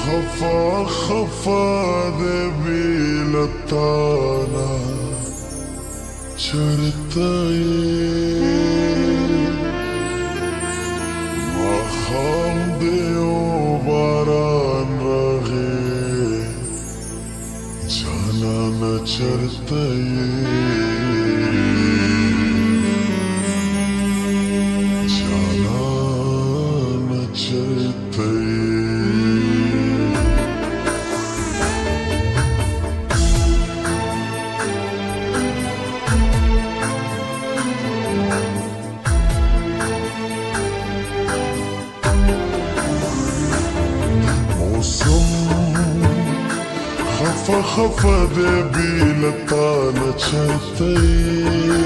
خفا خفا دے بیلتانا چرتائی مخام دیو باران راغی جانان چرتائی خفا خفا دے بیلتانا چرتائی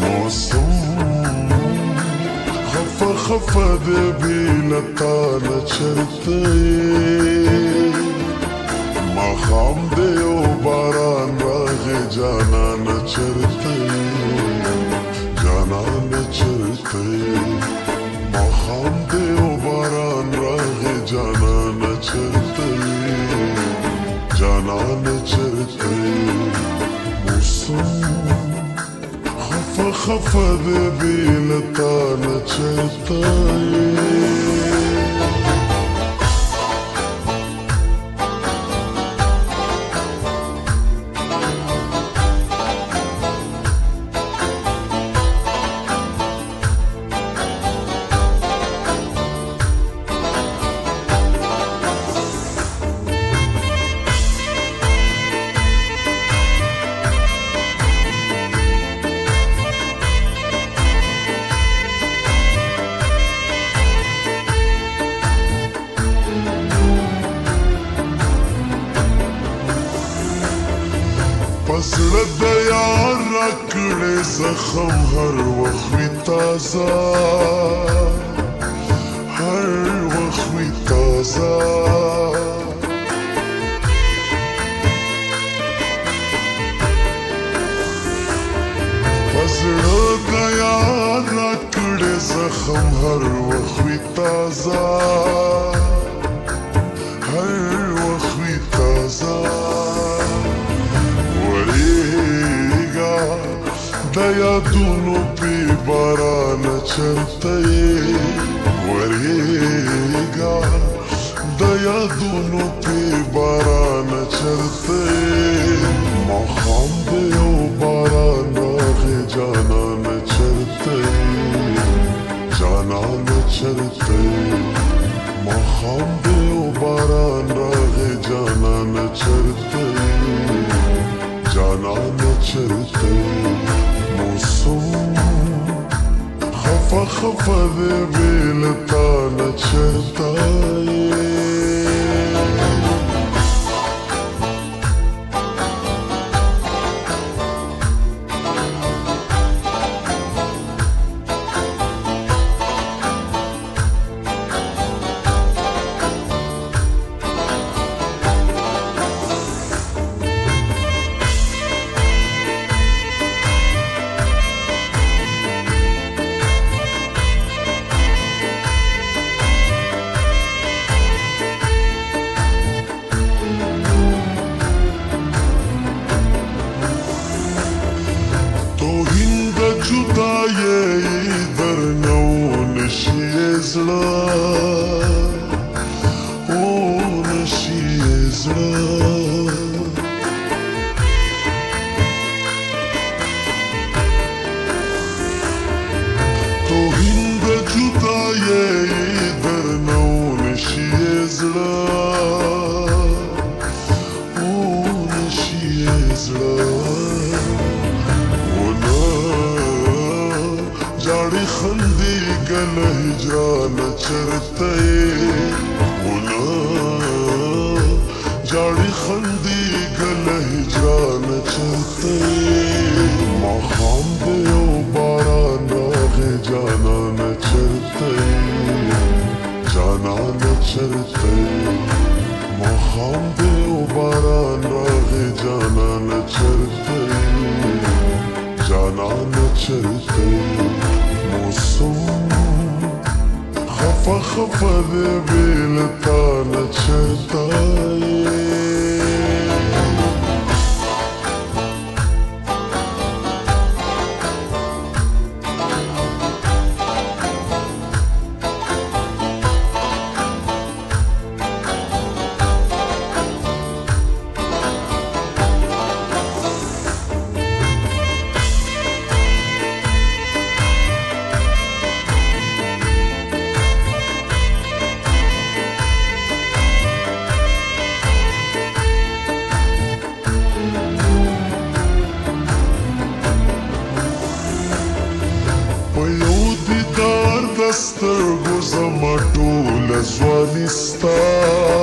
موسم خفا خفا دے بیلتانا چرتائی مخام دیو باران راغی جانان چرتائی جانان چرتائی مخام دیو باران راغی جانان چرتائی جانان چرتائی موسم خفا خفا دے بیلتانا چرتائی پسړه د یار راکړې زخم هر وخت وي تازه هر وخت وي تازه پسړه د یار راکړې زخم هر وخت وي تازه هر وخت وي تازه د یادونو پی باران چرتائی وریگا د یادونو پی باران چرتائی مخام دیو باران راغی جانان چرتائی جانان چرتائی مخام دیو باران راغی جانان چرتائی جانان چرتائی موسم خفا خفا دے بیلتانا چرتائی جدایی در نو نشی زړه او نشی زړه توهین د جدایی در نو نشی زړه او نشی زړه جاڑی خندی گل ہجران چرتائی اونا جاڑی خندی گل ہجران چرتائی مخام دیو باران راغی جانان چرتائی جانان چرتائی مخام دیو باران راغی جانان چرتائی جانان چرتائی موسم خفا خفا دې بېل تا نه چرته سترګو زما ټوله ځواني ستا